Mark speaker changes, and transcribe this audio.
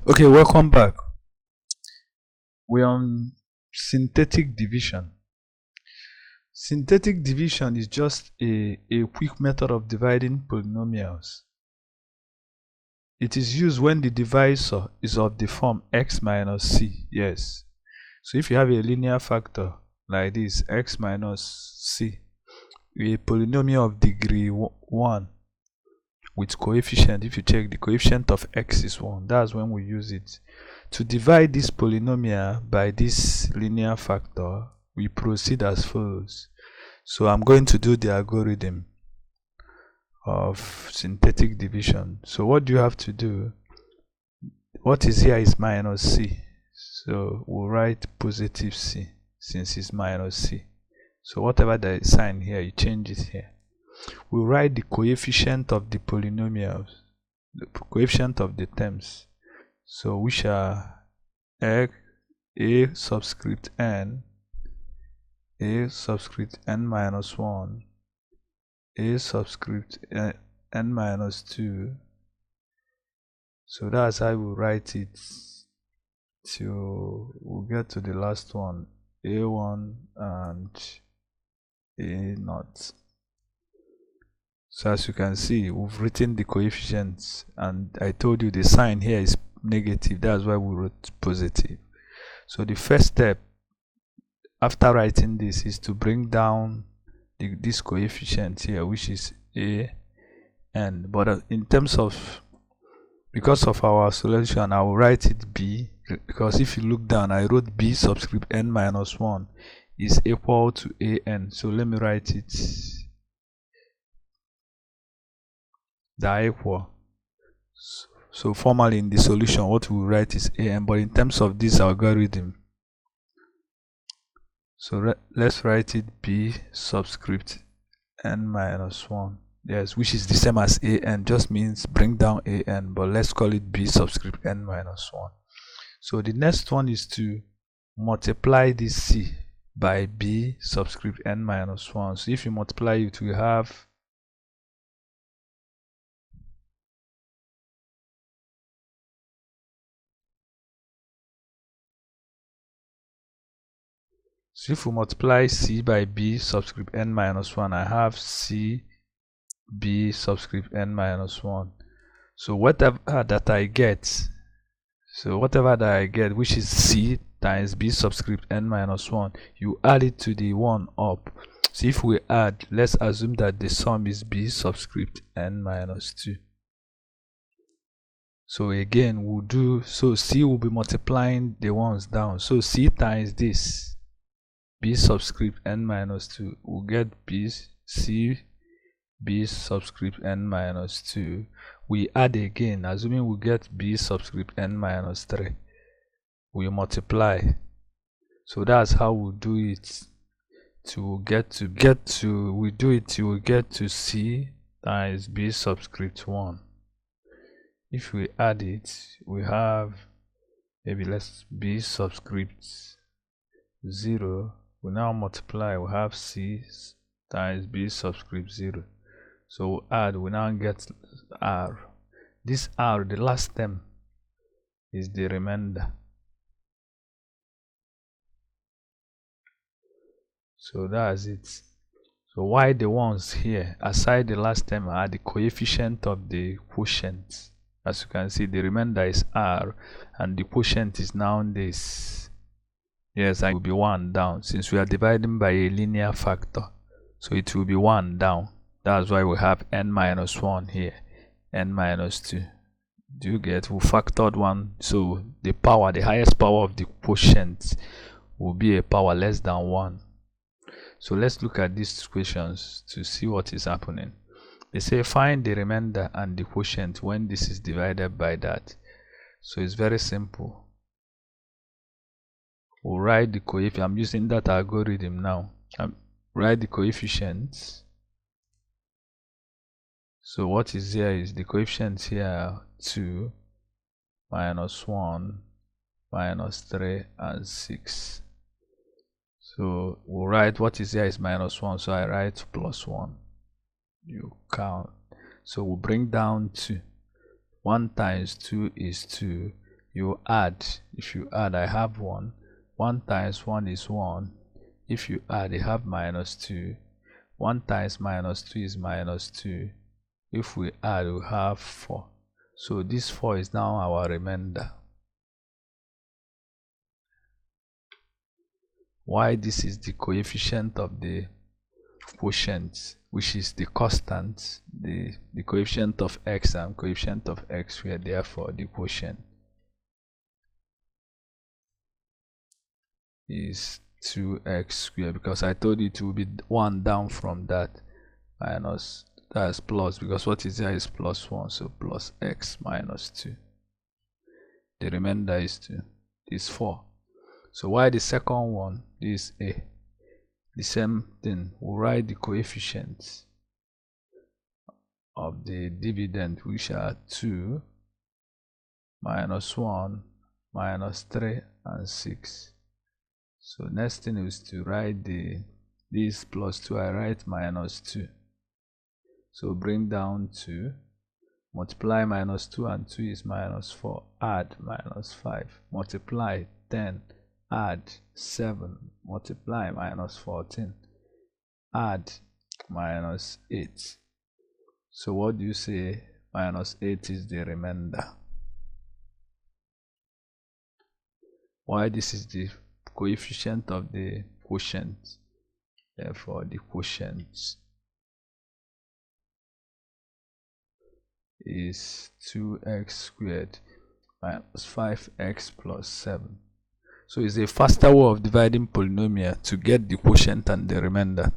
Speaker 1: Okay, welcome back. We're on synthetic division. Synthetic division is just a quick method of dividing polynomials. It is used when the divisor is of the form x minus c. Yes. So if you have a linear factor like this, x minus c, a polynomial of degree 1 with coefficient, if you check the coefficient of x is 1, that's when we use it. To divide this polynomial by this linear factor, we proceed as follows. So I'm going to do the algorithm of synthetic division. So what do you have to do? What is here is minus c. So we'll write positive c since it's minus c. So whatever the sign here, you change it here. We'll write the coefficient of the polynomials, the coefficient of the terms. So which are a subscript n, a subscript n minus 1, a subscript n minus 2. So that's how we write it till we'll get to the last one, a1 and a0. So as you can see, we've written the coefficients, and I told you the sign here is negative, that's why we wrote positive. So the first step after writing this is to bring down this coefficient here, which is a(n). But in terms of, because of our solution, I will write it b, because if you look down, I wrote b subscript n minus 1 is equal to a(n). So let me write it. They're equal. So formally in the solution, what we write is a(n). But in terms of this algorithm, so let's write it b subscript n minus 1. Yes, which is the same as a(n), just means bring down a(n), but let's call it b subscript n minus 1. So the next one is to multiply this c by b subscript n minus 1. So if you multiply it, we have so if we multiply c by b subscript n minus 1, I have c b subscript n minus 1. So whatever that I get, which is c times b subscript n minus 1, you add it to the one up. So if we add, let's assume that the sum is b subscript n minus 2. So again, we'll do, so c will be multiplying the ones down. So c times this b subscript n minus 2 will get c b subscript n minus 2. We add again, assuming we get b subscript n minus 3. We multiply. So that's how we do it to get to we do it till we get to c times b subscript 1. If we add it, we have, maybe let's b subscript 0. We now multiply, we have c times b subscript 0. So we add, we now get r. This r, the last term, is the remainder. So that's it. So why the ones here, aside the last term, are the coefficient of the quotient. As you can see, the remainder is r, and the quotient is now this. Yes, it will be 1 down, since we are dividing by a linear factor. So it will be 1 down. That's why we have n minus 1 here, n minus 2. Do you get? We factored 1, so the power, the highest power of the quotient will be a power less than 1. So let's look at these equations to see what is happening. They say find the remainder and the quotient when this is divided by that. So it's very simple. We'll write the coefficient. I'm using that algorithm now. Write the coefficients. So what is here is the coefficients here 2, minus 1, minus 3, and 6. So we'll write what is here is minus 1. So I write plus 1. You count. So we'll bring down 2. 1 times 2 is 2. you add. If you add, I have 1. 1 times 1 is 1. If you add, you have minus 2. 1 times minus 2 is minus 2. If we add, we have 4. So this 4 is now our remainder. Why this is the coefficient of the quotient, which is the constant, the coefficient of x and coefficient of x squared, therefore the quotient is 2x squared, because I told you it will be 1 down from that, minus, that's plus, because what is there is plus 1, so plus x minus 2. The remainder is 2, is 4. So why the second one is a, the same thing, we'll write the coefficients of the dividend, which are 2, minus 1, minus 3, and 6. So next thing is to write this plus 2, I write minus 2. So bring down 2, multiply minus 2 and 2 is minus 4, add minus 5, multiply 10, add 7, multiply minus 14, add minus 8. So what do you say? Minus 8 is the remainder. Why this is the coefficient of the quotient, therefore the quotient is 2x squared minus 5x plus 7. So it's a faster way of dividing polynomial to get the quotient and the remainder.